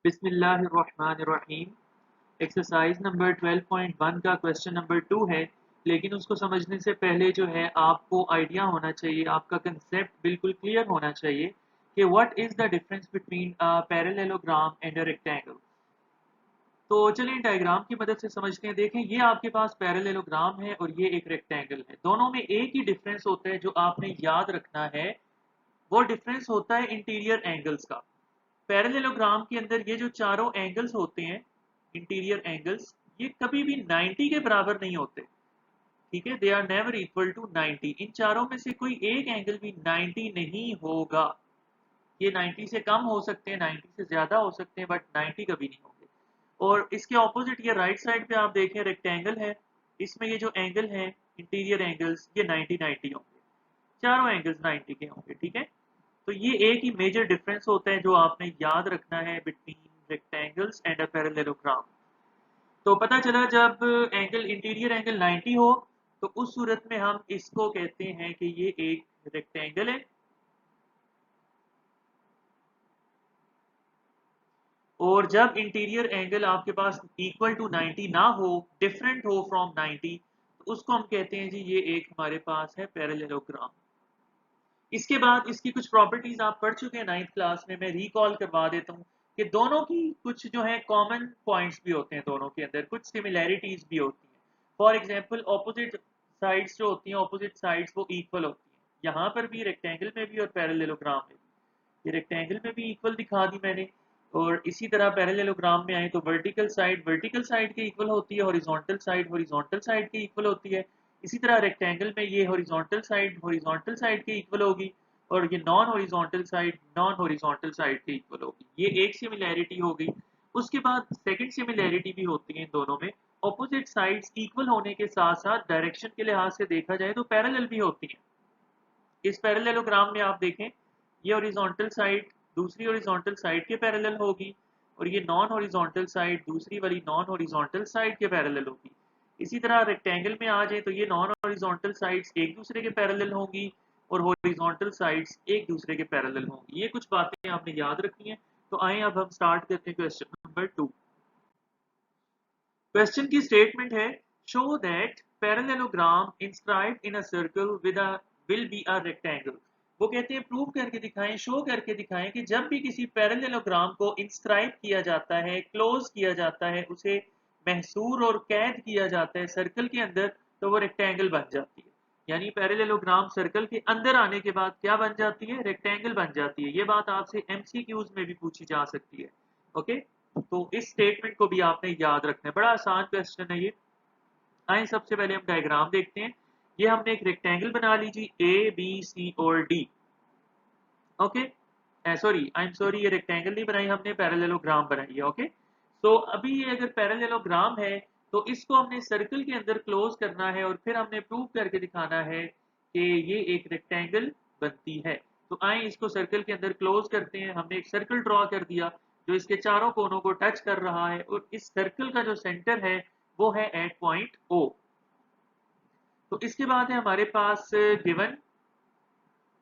बिस्मिल्लाहिर्रहमानिर्रहीम। Exercise number 12.1 का question number 2 है, लेकिन उसको समझने से पहले जो है आपको आइडिया होना चाहिए, आपका कंसेप्ट बिल्कुल क्लियर होना चाहिए कि what is the difference between a parallelogram and a rectangle. तो चलिए डायग्राम की मदद से समझते हैं। देखें, ये आपके पास पैरेललोग्राम है और ये एक रेक्टेंगल है। दोनों में एक ही डिफरेंस होता है जो आपने याद रखना है, वो डिफरेंस होता है इंटीरियर एंगल्स का। पैरेललोग्राम के अंदर ये जो चारों एंगल्स होते हैं, इंटीरियर एंगल्स, ये कभी भी 90 के बराबर नहीं होते। ठीक है, they are never equal to 90। इन चारों में से कोई एक एंगल भी 90 नहीं होगा। ये 90 से कम हो सकते हैं, 90 से ज्यादा हो सकते हैं, बट 90 कभी नहीं होंगे। और इसके ऑपोजिट ये राइट साइड पे आप देखें, रेक्टेंगल है, इसमें ये जो एंगल है, इंटीरियर एंगल्स, ये 90 होंगे। चारों एंगल्स 90 के होंगे। ठीक है, तो ये एक ही मेजर डिफरेंस होता है जो आपने याद रखना है between rectangles and a parallelogram. तो पता चला, जब एंगल इंटीरियर एंगल 90 हो तो उस सूरत में हम इसको कहते हैं कि ये एक रेक्टेंगल है। और जब इंटीरियर एंगल आपके पास इक्वल टू 90 ना हो, डिफरेंट हो फ्रॉम 90, तो उसको हम कहते हैं जी ये एक हमारे पास है पैरेललोग्राम। इसके बाद इसकी कुछ प्रॉपर्टीज आप पढ़ चुके हैं 9th क्लास में, मैं रिकॉल करवा देता हूँ कि दोनों की कुछ जो है कॉमन पॉइंट्स भी होते हैं, दोनों के अंदर कुछ सिमिलैरिटीज भी होती हैं। फॉर एग्जांपल, ऑपोजिट साइड्स जो होती हैं, ऑपोजिट साइड्स वो इक्वल होती हैं। यहाँ पर भी, रेक्टेंगल में भी और पैरेललोग्राम में भी। ये रेक्टेंगल में भी इक्वल दिखा दी मैंने, और इसी तरह पैरेललोग्राम में आए तो वर्टिकल साइड के इक्वल होती है, हॉरिजॉन्टल साइड के इक्वल होती है। इसी तरह रेक्टेंगल में ये हॉरिजॉन्टल साइड के इक्वल होगी, और ये नॉन हॉरिजॉन्टल साइड के इक्वल होगी। ये एक सिमिलैरिटी हो गई। उसके बाद सेकंड सिमिलैरिटी भी होती है इन दोनों में। ऑपोजिट साइड्स इक्वल होने के साथ साथ डायरेक्शन के लिहाज से देखा जाए तो पैरेलल भी होती हैं। इस पैरेललोग्राम में आप देखें, ये हॉरिजॉन्टल साइड दूसरी हॉरिजॉन्टल साइड के पैरेलल होगी, और ये नॉन हॉरिजॉन्टल साइड दूसरी वाली नॉन हॉरिजॉन्टल साइड के पैरेलल होगी। इसी तरह रेक्टेंगल में आ जाए तो ये नॉन हॉरिजॉन्टल साइड्स एक दूसरे के पैरेलल होंगी, और हॉरिजॉन्टल साइड्स एक दूसरे के पैरेलल होंगी। ये कुछ बातें आपने याद रखनी है। तो आए अब हम स्टार्ट करते हैं क्वेश्चन नंबर 2। क्वेश्चन की स्टेटमेंट है, show that parallelogram inscribed in a circle with a will be a rectangle. वो कहते हैं प्रूव करके दिखाएं, शो करके दिखाएं कि जब भी किसी पैरेललोग्राम को इंस्क्राइब किया जाता है, क्लोज किया जाता है, उसे महसूर और कैद किया जाता है सर्कल के अंदर, तो वो रेक्टेंगल बन जाती है। यानी पैरेललोग्राम सर्कल के अंदर आने के बाद क्या बन जाती है? रेक्टेंगल बन जाती है। ये बात आपसे एमसीक्यूज में भी पूछी जा सकती है। ओके, तो इस स्टेटमेंट को भी आपने याद रखना है। बड़ा आसान क्वेश्चन है ये। आइए सबसे पहले हम डायग्राम देखते हैं। ये हमने एक रेक्टेंगल बना लीजिए, ए बी सी और D. Okay, sorry, I am sorry, ये रेक्टेंगल नहीं बनाई हमने, पैरेललोग्राम बनाई है। ओके, तो अभी ये अगर पैरेललोग्राम है तो इसको हमने सर्कल के अंदर क्लोज करना है, और फिर हमने प्रूव करके दिखाना है कि ये एक रेक्टेंगल बनती है। तो आए इसको सर्कल के अंदर क्लोज करते हैं। हमने एक सर्कल ड्रॉ कर दिया जो इसके चारों कोनों को टच कर रहा है, और इस सर्कल का जो सेंटर है वो है एट पॉइंट ओ। तो इसके बाद है हमारे पास गिवन।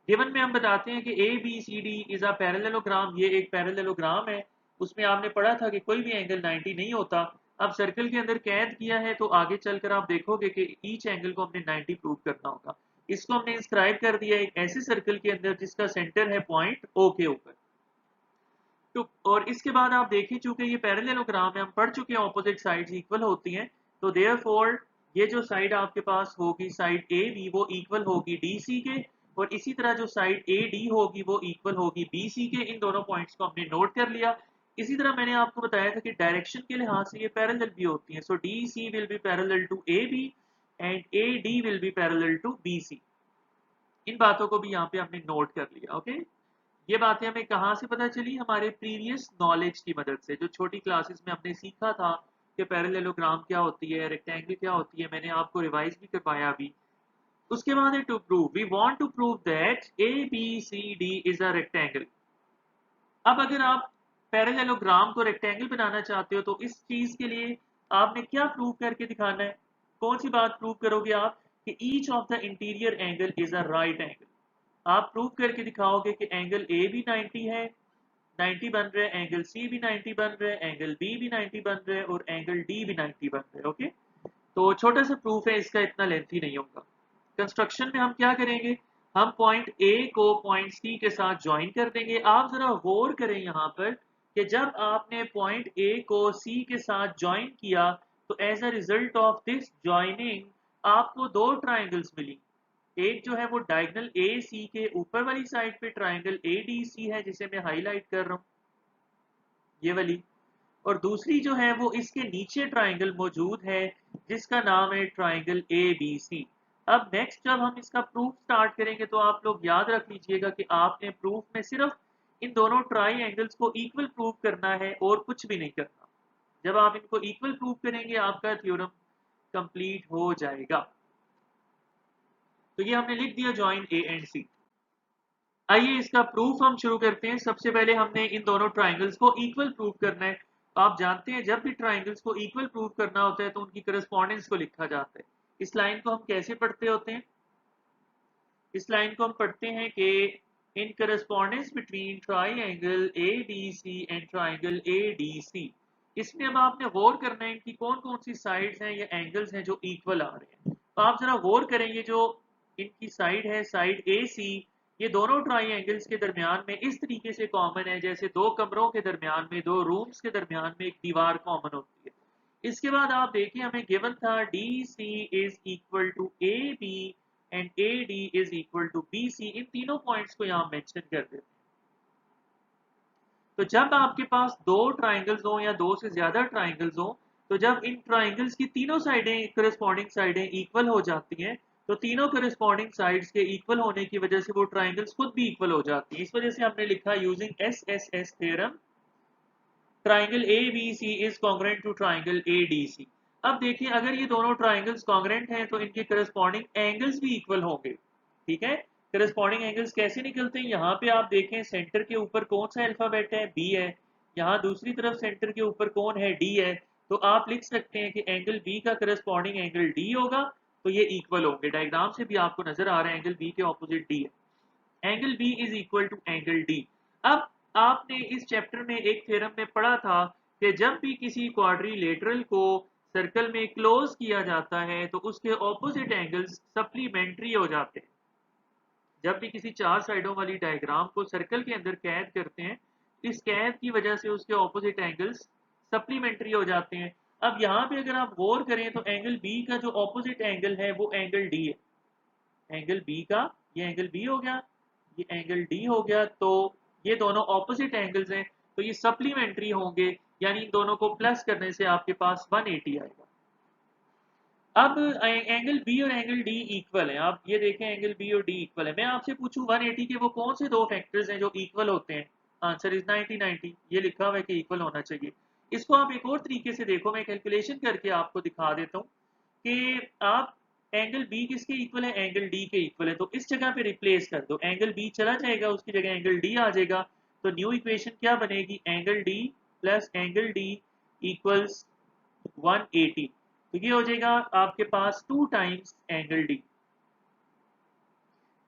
गिवन में हम बताते हैं कि A B C D is a parallelogram. ये एक पैरेललोग्राम है। उसमें आपने पढ़ा था कि कोई भी एंगल 90 नहीं होता। अब सर्कल के अंदर कैद किया है, तो आगे चलकर आप देखोगे कि ईच एंगल को हमने 90 प्रूव करना होगा। इसको हमने इंस्क्राइब कर दिया एक ऐसे सर्कल के अंदर जिसका सेंटर है पॉइंट ओ के ऊपर। तो और इसके बाद आप देखिए, चूंकि ये पैरेललोग्राम है, हम पढ़ चुके हैं ऑपोजिट साइड्स इक्वल होती हैं, तो देयरफॉर ये जो साइड आपके पास होगी, साइड ए बी, वो इक्वल होगी डी सी के, और इसी तरह जो साइड ए डी होगी वो इक्वल होगी बी सी के। इन दोनों पॉइंट्स को हमने नोट कर लिया। इसी तरह मैंने आपको बताया था कि डायरेक्शन के लिहाज से ये पैरेलल भी होती हैं। So D C will be parallel to A B and A D will be parallel to B C. इन बातों को भी यहाँ पे हमने नोट कर लिया। ओके, ये बातें हमें कहाँ से पता चली? हमारे प्रीवियस नॉलेज की मदद से, जो छोटी क्लासेस में हमने सीखा था कि पैरेललोग्राम क्या होती है, रेक्टेंगल क्या होती है। मैंने आपको रिवाइज भी करवाया अभी। उसके बाद है to prove. We want to prove that A B C D is a rectangle. अब अगर आप पैरेललोग्राम को रेक्टेंगल बनाना चाहते हो तो इस चीज के लिए आपने क्या प्रूव करके दिखाना है? कौन सी बात प्रूव करोगे आप? कि each of the interior angle is a right angle. आप प्रूव करके दिखाओगे कि एंगल ए भी 90 है, 90 बन रहे हैं, एंगल सी भी 90 बन रहे हैं, एंगल बी भी 90 बन रहे हैं और एंगल डी भी 90 बन रहे हैं। ओके, तो छोटा सा प्रूफ है, इसका इतना लेंथी नहीं होगा। कंस्ट्रक्शन में हम क्या करेंगे, हम पॉइंट ए को पॉइंट सी के साथ ज्वाइन कर देंगे। आप जरा गौर करें यहाँ पर कि जब आपने पॉइंट ए को सी के साथ ज्वाइन किया तो as a result of this joining आपको दो ट्राइंगल्स मिली। एक जो है वो डायगोनल ए सी के ऊपर वाली साइड पे ट्राइंगल ए डी सी है, जिसे मैं हाईलाइट कर रहा हूँ, ये वाली। और दूसरी जो है वो इसके नीचे ट्राइंगल मौजूद है जिसका नाम है ट्राइंगल ए बी सी। अब नेक्स्ट जब हम इसका प्रूफ स्टार्ट करेंगे तो आप लोग याद रख लीजिएगा कि आपने प्रूफ में सिर्फ इन दोनों ट्राई एंगल्स को इक्वल प्रूव करना है और कुछ भी नहीं करना। जब आप इनको इक्वल प्रूव करेंगे आपका थ्योरम कंप्लीट हो जाएगा। तो ये हमने लिख दिया जॉइन ए एंड सी। आइए इसका प्रूफ हम शुरू करते हैं। सबसे पहले हमने इन दोनों ट्राइंगल्स को इक्वल प्रूव करना है। तो आप जानते हैं जब भी ट्राइंगल्स को इक्वल प्रूव करना होता है तो उनकी करस्पॉन्डेंस को लिखा जाता है। इस लाइन को हम कैसे पढ़ते होते हैं, इस लाइन को हम पढ़ते हैं कि in correspondence between triangle A D C and triangle A D C. इसमें अब आपने गौर करना है इनकी कौन कौन सी साइड्स हैं या एंगल्स हैं जो इक्वल आ रहे हैं। तो आप जरा गौर करेंगे, जो इनकी साइड है साइड ए सी, ये दोनों ट्राई एंगल्स के दरमियान में इस तरीके से कॉमन है जैसे दो कमरों के दरमियान में, दो रूम्स के दरमियान में एक दीवार कॉमन होती है। इसके बाद आप देखिए हमें गिवन था D C is equal to A B and A D is equal to B C. इन तीनों पॉइंट्स को यहाँ मेंशन कर देते हैं। तो जब आपके पास दो ट्राइंगल्स हो या दो से ज्यादा ट्राइंगल्स हो, तो जब इन ट्राइंगल्स की तीनों साइडें करस्पॉन्डिंग साइडें इक्वल हो जाती हैं तो तीनों करस्पॉन्डिंग साइड्स के इक्वल होने की वजह से वो ट्राइंगल्स खुद भी इक्वल हो जाती हैं। इस वजह से हमने लिखा using S S S theorem triangle A B C is congruent to triangle A D C. अब देखिए अगर ये दोनों ट्राइंगल्स कॉन्ग्रेंट हैं तो इनके करस्पॉन्डिंग एंगल्स भी इक्वल होंगे। ठीक है, करस्पॉन्डिंग एंगल्स कैसे निकलते हैं, यहाँ पे आप देखें सेंटर के ऊपर कौन सा अल्फाबेट है, बी है। यहाँ दूसरी तरफ सेंटर के ऊपर कौन है, डी है। तो आप लिख सकते हैं कि एंगल बी का करस्पॉन्डिंग एंगल डी होगा, तो ये इक्वल होंगे। डायग्राम से भी आपको नजर आ रहा है एंगल बी के ऑपोजिट डी है, angle B is equal to angle D. अब आपने इस चैप्टर में एक थ्योरम में पढ़ा था कि जब भी किसी क्वाड्रिलेटरल को सर्कल में क्लोज किया जाता है तो उसके ऑपोजिट एंगल्स सप्लीमेंट्री हो जाते हैं। जब भी किसी चार साइडों वाली डायग्राम को सर्कल के अंदर कैद करते हैं, इस कैद की वजह से उसके ऑपोजिट एंगल्स सप्लीमेंट्री हो जाते हैं। अब यहाँ पे अगर आप गौर करें तो एंगल बी का जो ऑपोजिट एंगल है वो एंगल डी है। एंगल बी का ये एंगल बी हो गया, ये एंगल डी हो गया, तो ये दोनों ऑपोजिट एंगल्स हैं तो ये सप्लीमेंट्री होंगे, यानी इन दोनों को प्लस करने से आपके पास 180 आएगा। अब एंगल बी और एंगल डी इक्वल है, आप ये देखें एंगल बी और डी इक्वल है। मैं आपसे पूछूं 180 के वो कौन से दो फैक्टर्स हैं जो इक्वल होते हैं, आंसर इज 90 90। ये लिखा हुआ है कि इक्वल होना चाहिए। इसको आप एक और तरीके से देखो, मैं कैलकुलेशन करके आपको दिखा देता हूँ कि आप एंगल बी किसके इक्वल है, एंगल डी के इक्वल है। तो इस जगह पे रिप्लेस कर दो, एंगल बी चला जाएगा उसकी जगह एंगल डी आ जाएगा। तो न्यू इक्वेशन क्या बनेगी, angle D plus angle D equals 180। तो ये हो जाएगा आपके पास 2 times angle D.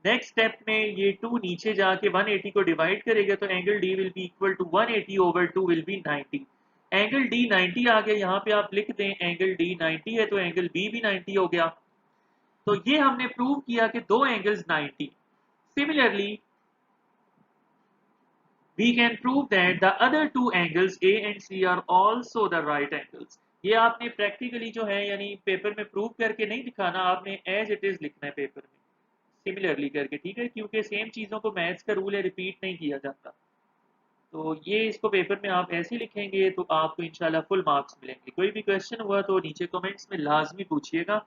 Next step में ये 2 नीचे जाके 180 को डिवाइड करेगा तो angle D will be equal to 180 over 2 will be 90। Angle D 90 आ गया, यहाँ पे आप लिख दें एंगल डी 90 है तो एंगल बी भी 90 हो गया। तो ये हमने प्रूव किया कि दो angles 90। Similarly we can prove that the other two angles A and C are also the right angles। ये आपने प्रैक्टिकली जो है यानी पेपर में प्रूव करके नहीं दिखाना, आपने एज इट इज लिखना है पेपर में सिमिलरली करके, ठीक है, क्योंकि सेम चीज़ों को मैथ्स का रूल है रिपीट नहीं किया जाता। तो ये इसको पेपर में आप ऐसे लिखेंगे तो आपको इंशाल्लाह फुल मार्क्स मिलेंगे। कोई भी क्वेश्चन हुआ तो नीचे कमेंट्स में लाजमी पूछिएगा।